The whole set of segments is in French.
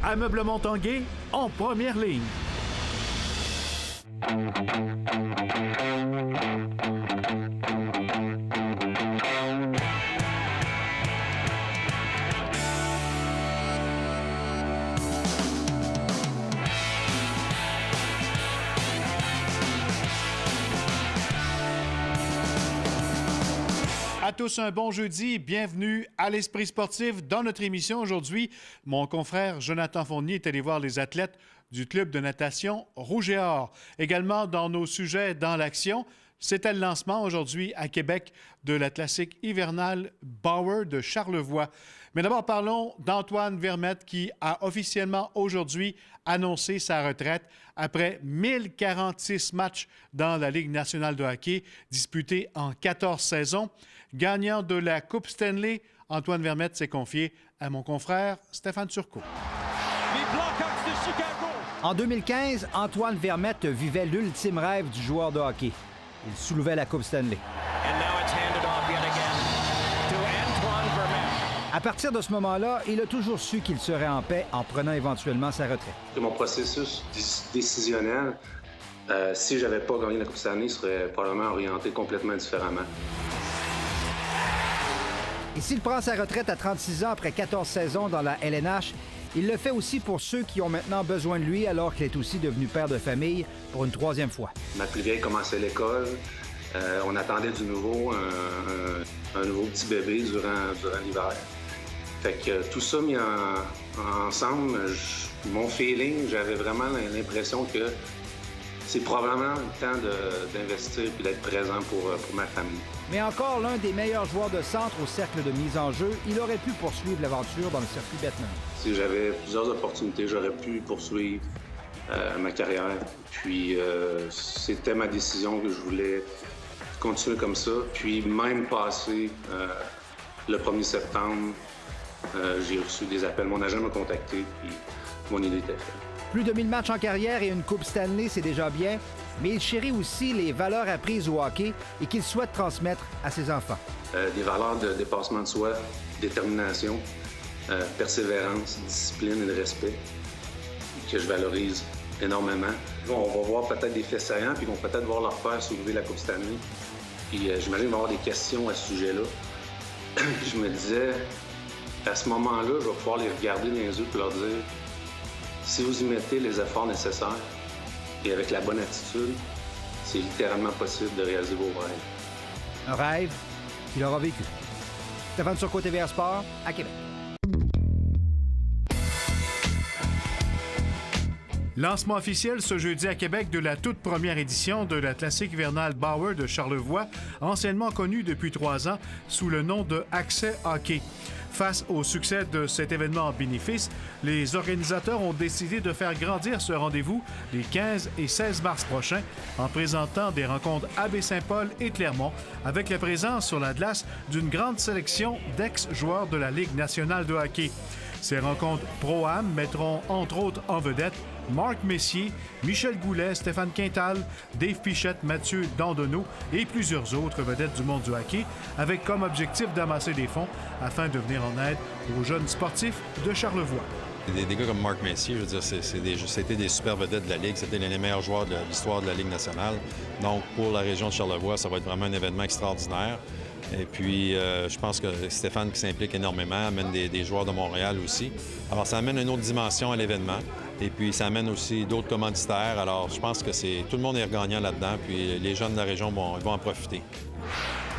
Ameublement Tanguay en première ligne. À tous un bon jeudi, bienvenue à l'Esprit sportif. Dans notre émission aujourd'hui, mon confrère Jonathan Fournier est allé voir les athlètes du club de natation Rouge et Or. Également dans nos sujets dans l'action, c'était le lancement aujourd'hui à Québec de la classique hivernale Bauer de Charlevoix. Mais d'abord, parlons d'Antoine Vermette qui a officiellement aujourd'hui annoncé sa retraite après 1046 matchs dans la Ligue nationale de hockey disputés en 14 saisons. Gagnant de la Coupe Stanley, Antoine Vermette s'est confié à mon confrère Stéphane Turcot. Les Blackhawks de Chicago. En 2015, Antoine Vermette vivait l'ultime rêve du joueur de hockey. Il soulevait la Coupe Stanley. À partir de ce moment-là, il a toujours su qu'il serait en paix en prenant éventuellement sa retraite. Mon processus décisionnel, si je n'avais pas gagné la Coupe Stanley, serait probablement orienté complètement différemment. Et s'il prend sa retraite à 36 ans après 14 saisons dans la LNH, il le fait aussi pour ceux qui ont maintenant besoin de lui alors qu'il est aussi devenu père de famille pour une troisième fois. Ma plus vieille commençait l'école. On attendait du nouveau, un nouveau petit bébé durant l'hiver. Fait que tout ça mis ensemble, mon feeling, j'avais vraiment l'impression que c'est probablement le temps d'investir et d'être présent pour ma famille. Mais encore l'un des meilleurs joueurs de centre au cercle de mise en jeu, il aurait pu poursuivre l'aventure dans le circuit Bettman. Si j'avais plusieurs opportunités, j'aurais pu poursuivre ma carrière. Puis c'était ma décision que je voulais continuer comme ça. Puis même passé le 1er septembre, j'ai reçu des appels. Mon agent m'a contacté, puis mon idée était faite. Plus de 1000 matchs en carrière et une Coupe Stanley, c'est déjà bien, mais il chérit aussi les valeurs apprises au hockey et qu'il souhaite transmettre à ses enfants. Des valeurs de dépassement de soi, détermination, persévérance, discipline et de respect, que je valorise énormément. On va voir peut-être des faits saillants, puis ils vont peut-être voir leur père soulever la Coupe Stanley. Puis j'imagine qu'il va y avoir des questions à ce sujet-là. Puis je me disais, à ce moment-là, je vais pouvoir les regarder dans les yeux et leur dire, si vous y mettez les efforts nécessaires et avec la bonne attitude, c'est littéralement possible de réaliser vos rêves. Un rêve qu'il aura vécu. Stéphane Turcot, TVA Sport, à Québec. Lancement officiel ce jeudi à Québec de la toute première édition de la classique hivernale Bauer de Charlevoix, anciennement connue depuis 3 ans sous le nom de Accès Hockey. Face au succès de cet événement en bénéfice, les organisateurs ont décidé de faire grandir ce rendez-vous les 15 et 16 mars prochains en présentant des rencontres à Baie-Saint-Paul et Clermont avec la présence sur la glace d'une grande sélection d'ex-joueurs de la Ligue nationale de hockey. Ces rencontres Pro-Am mettront entre autres en vedette Marc Messier, Michel Goulet, Stéphane Quintal, Dave Pichette, Mathieu Dandonneau et plusieurs autres vedettes du monde du hockey, avec comme objectif d'amasser des fonds afin de venir en aide aux jeunes sportifs de Charlevoix. Des gars comme Marc Messier, je veux dire, c'était des super vedettes de la Ligue. C'était les meilleurs joueurs de l'histoire de la Ligue nationale. Donc, pour la région de Charlevoix, ça va être vraiment un événement extraordinaire. Et puis, je pense que Stéphane, qui s'implique énormément, amène des joueurs de Montréal aussi. Alors, ça amène une autre dimension à l'événement. Et puis, ça amène aussi d'autres commanditaires. Alors, je pense que tout le monde est gagnant là-dedans. Puis, les jeunes de la région vont en profiter.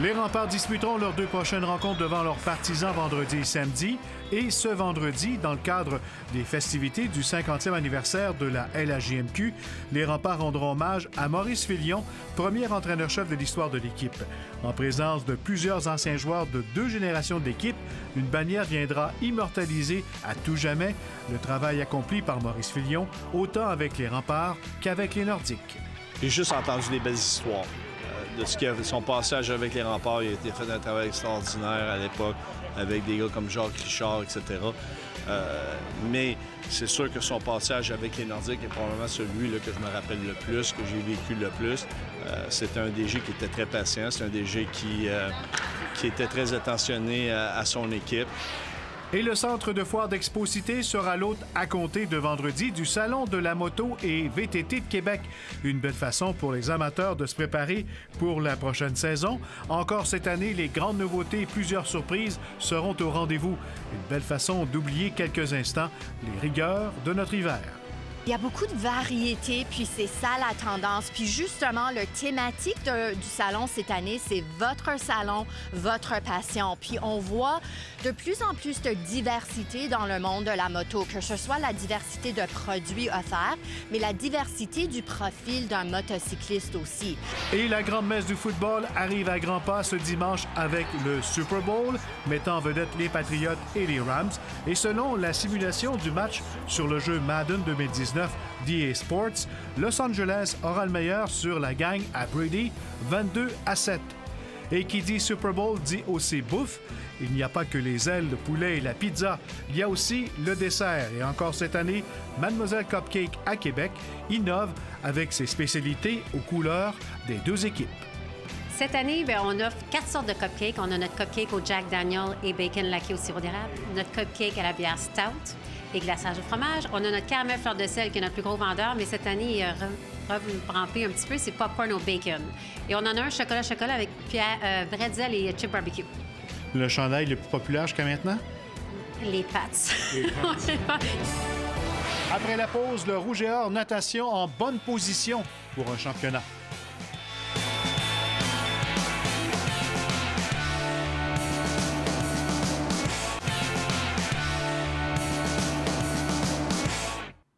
Les Remparts disputeront leurs 2 prochaines rencontres devant leurs partisans vendredi et samedi. Et ce vendredi, dans le cadre des festivités du 50e anniversaire de la LHJMQ, les Remparts rendront hommage à Maurice Filion, premier entraîneur-chef de l'histoire de l'équipe. En présence de plusieurs anciens joueurs de 2 générations de l'équipe, une bannière viendra immortaliser à tout jamais le travail accompli par Maurice Filion, autant avec les Remparts qu'avec les Nordiques. J'ai juste entendu des belles histoires. De son passage avec les Remparts, il a été fait un travail extraordinaire à l'époque, avec des gars comme Jacques Richard, etc. Mais c'est sûr que son passage avec les Nordiques est probablement celui là, que je me rappelle le plus, que j'ai vécu le plus. C'était un DG qui était très patient, c'est un DG qui était très attentionné à son équipe. Et le centre de foire d'Expo-Cité sera l'hôte à compter de vendredi du Salon de la moto et VTT de Québec. Une belle façon pour les amateurs de se préparer pour la prochaine saison. Encore cette année, les grandes nouveautés et plusieurs surprises seront au rendez-vous. Une belle façon d'oublier quelques instants les rigueurs de notre hiver. Il y a beaucoup de variétés, puis c'est ça la tendance. Puis justement, le thématique du salon cette année, c'est votre salon, votre passion. Puis on voit de plus en plus de diversité dans le monde de la moto, que ce soit la diversité de produits offerts, mais la diversité du profil d'un motocycliste aussi. Et la grande messe du football arrive à grands pas ce dimanche avec le Super Bowl, mettant en vedette les Patriots et les Rams. Et selon la simulation du match sur le jeu Madden 2019 d'EA Sports, Los Angeles aura le meilleur sur la gang à Brady, 22-7. Et qui dit Super Bowl dit aussi bouffe. Il n'y a pas que les ailes, le poulet et la pizza. Il y a aussi le dessert. Et encore cette année, Mademoiselle Cupcake à Québec innove avec ses spécialités aux couleurs des deux équipes. Cette année, on offre 4 sortes de cupcakes. On a notre cupcake au Jack Daniel et bacon laqué au sirop d'érable, notre cupcake à la bière stout et glaçage au fromage. On a notre caramel fleur de sel qui est notre plus gros vendeur, mais cette année, il a rampé un petit peu, c'est popcorn au bacon. Et on en a un chocolat avec bretzel et chip barbecue. Le chandail le plus populaire jusqu'à maintenant? Les pâtes. Après la pause, le Rouge et Or natation en bonne position pour un championnat.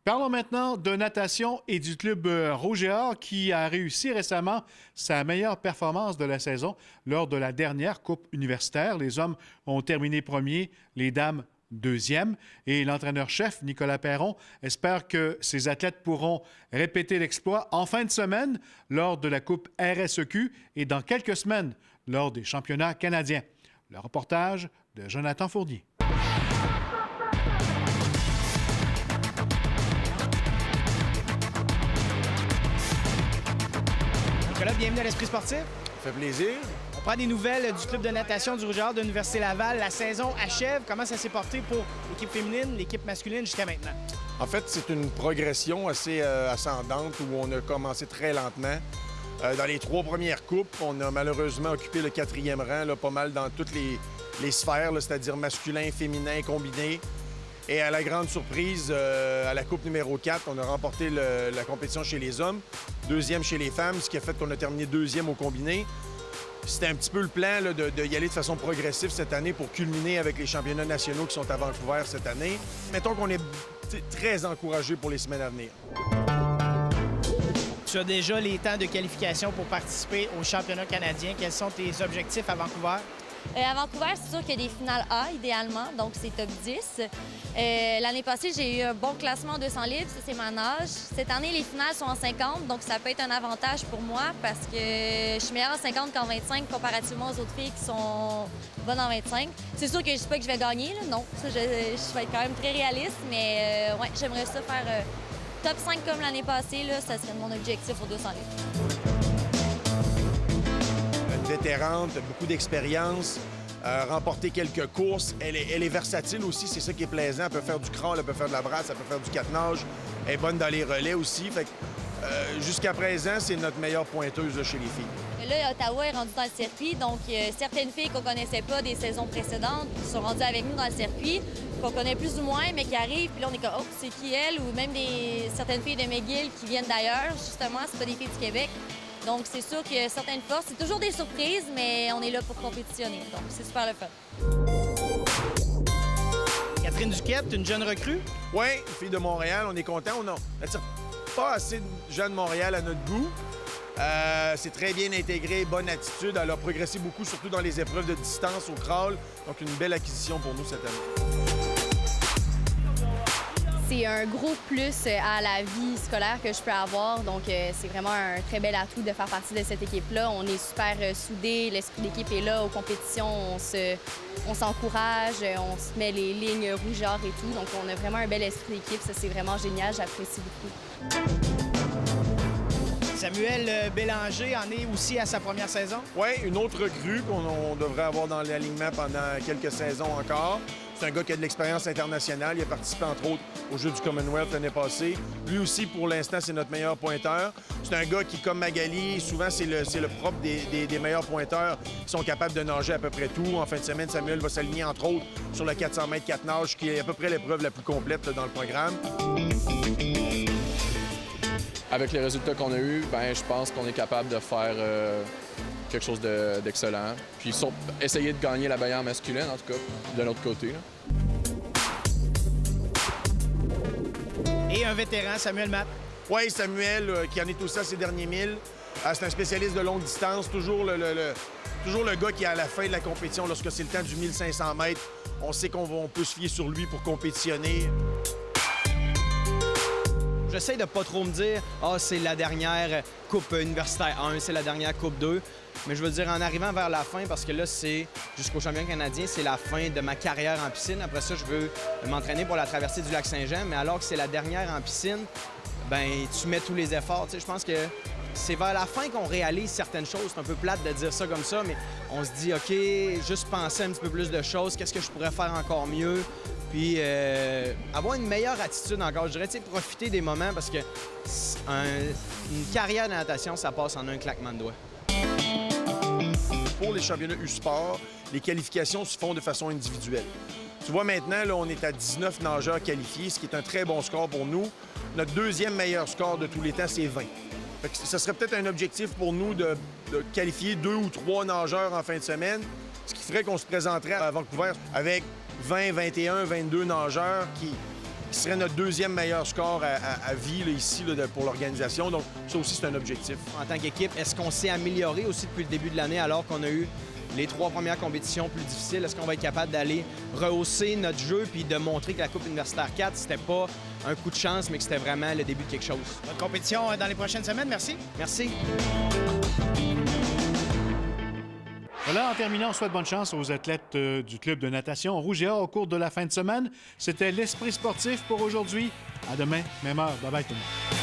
Parlons maintenant de natation et du club Rouge et Or qui a réussi récemment sa meilleure performance de la saison lors de la dernière Coupe universitaire. Les hommes ont terminé premier, les dames deuxième. Et l'entraîneur-chef, Nicolas Perron, espère que ses athlètes pourront répéter l'exploit en fin de semaine lors de la Coupe RSEQ et dans quelques semaines lors des championnats canadiens. Le reportage de Jonathan Fournier. Nicolas, bienvenue à l'Esprit sportif. Ça fait plaisir. On prend des nouvelles du club de natation du Rouge et Or de l'Université Laval. La saison achève. Comment ça s'est porté pour l'équipe féminine, l'équipe masculine jusqu'à maintenant? En fait, c'est une progression assez ascendante où on a commencé très lentement. Dans les 3 premières coupes, on a malheureusement occupé le 4e rang, là, pas mal dans toutes les sphères, là, c'est-à-dire masculin, féminin, combiné. Et à la grande surprise, à la coupe numéro 4, on a remporté la compétition chez les hommes, 2e chez les femmes, ce qui a fait qu'on a terminé 2e au combiné. C'était un petit peu le plan là, de y aller de façon progressive cette année pour culminer avec les championnats nationaux qui sont à Vancouver cette année. Mettons qu'on est très encouragé pour les semaines à venir. Tu as déjà les temps de qualification pour participer au championnat canadien. Quels sont tes objectifs à Vancouver? À Vancouver, c'est sûr qu'il y a des finales A, idéalement, donc c'est top 10. L'année passée, j'ai eu un bon classement en 200 livres, ça c'est ma nage. Cette année, les finales sont en 50, donc ça peut être un avantage pour moi parce que je suis meilleure en 50 qu'en 25 comparativement aux autres filles qui sont bonnes en 25. C'est sûr que je ne dis pas que je vais gagner, là, non. Ça, je vais être quand même très réaliste, mais ouais, j'aimerais ça faire top 5 comme l'année passée, là, ça serait mon objectif aux 200 livres. Vétérante, beaucoup d'expérience, remporter quelques courses. Elle est versatile aussi, c'est ça qui est plaisant. Elle peut faire du crawl, elle peut faire de la brasse, elle peut faire du 4 nages. Elle est bonne dans les relais aussi. Fait que, jusqu'à présent, c'est notre meilleure pointeuse là, chez les filles. Là, Ottawa est rendu dans le circuit, donc certaines filles qu'on connaissait pas des saisons précédentes qui sont rendues avec nous dans le circuit, qu'on connaît plus ou moins, mais qui arrivent, puis là, on est comme « Oh, c'est qui elle? » Ou même certaines filles de McGill qui viennent d'ailleurs. Justement, c'est pas des filles du Québec. Donc, c'est sûr que certaines forces, c'est toujours des surprises, mais on est là pour compétitionner. Donc, c'est super le fun. Catherine Duquette, une jeune recrue? Oui, une fille de Montréal, on est content. On n'attire pas assez de jeunes de Montréal à notre goût. C'est très bien intégré, bonne attitude. Elle a progressé beaucoup, surtout dans les épreuves de distance au crawl. Donc, une belle acquisition pour nous cette année. C'est un gros plus à la vie scolaire que je peux avoir. Donc, c'est vraiment un très bel atout de faire partie de cette équipe-là. On est super soudés, l'esprit d'équipe est là. Aux compétitions, on s'encourage, on se met les lignes rougeard et tout. Donc, on a vraiment un bel esprit d'équipe. Ça, c'est vraiment génial. J'apprécie beaucoup. Samuel Bélanger en est aussi à sa première saison? Oui, une autre recrue qu'on devrait avoir dans l'alignement pendant quelques saisons encore. C'est un gars qui a de l'expérience internationale. Il a participé, entre autres, aux Jeux du Commonwealth l'année passée. Lui aussi, pour l'instant, c'est notre meilleur pointeur. C'est un gars qui, comme Magali, souvent, c'est le propre des meilleurs pointeurs qui sont capables de nager à peu près tout. En fin de semaine, Samuel va s'aligner, entre autres, sur le 400 mètres 4 nages, qui est à peu près l'épreuve la plus complète là, dans le programme. Avec les résultats qu'on a eus, je pense qu'on est capable de faire quelque chose d'excellent. Puis essayer de gagner la barrière masculine, en tout cas, de l'autre côté. Là. Et un vétéran, Samuel Matt. Oui, Samuel, qui en est aussi à ses derniers 1000. C'est un spécialiste de longue distance, toujours le gars qui est à la fin de la compétition, lorsque c'est le temps du 1500 mètres. On sait qu'on peut se fier sur lui pour compétitionner. J'essaie de pas trop me dire « Ah, c'est la dernière Coupe universitaire 1, c'est la dernière Coupe 2 ». Mais je veux dire, en arrivant vers la fin, parce que là, c'est jusqu'au championnat canadien, c'est la fin de ma carrière en piscine. Après ça, je veux m'entraîner pour la traversée du lac Saint-Jean. Mais alors que c'est la dernière en piscine, tu mets tous les efforts. Tu sais, je pense que c'est vers la fin qu'on réalise certaines choses. C'est un peu plate de dire ça comme ça, mais on se dit, OK, juste penser un petit peu plus de choses. Qu'est-ce que je pourrais faire encore mieux? Puis avoir une meilleure attitude encore. Je dirais, profiter des moments parce que une carrière de natation, ça passe en un claquement de doigts. Pour les championnats U-Sport, les qualifications se font de façon individuelle. Tu vois, maintenant, là, on est à 19 nageurs qualifiés, ce qui est un très bon score pour nous. Notre deuxième meilleur score de tous les temps, c'est 20. Fait que ça serait peut-être un objectif pour nous de qualifier 2 ou 3 nageurs en fin de semaine, ce qui ferait qu'on se présenterait à Vancouver avec 20, 21, 22 nageurs qui serait notre deuxième meilleur score à vie là, ici là, pour l'organisation. Donc, ça aussi, c'est un objectif. En tant qu'équipe, est-ce qu'on s'est amélioré aussi depuis le début de l'année alors qu'on a eu les 3 premières compétitions plus difficiles? Est-ce qu'on va être capable d'aller rehausser notre jeu puis de montrer que la Coupe universitaire 4, c'était pas un coup de chance, mais que c'était vraiment le début de quelque chose? Bonne compétition dans les prochaines semaines. Merci. Merci. Voilà, en terminant, on souhaite bonne chance aux athlètes du club de natation Rouge et Or au cours de la fin de semaine. C'était l'Esprit sportif pour aujourd'hui. À demain, même heure. Bye bye tout le monde.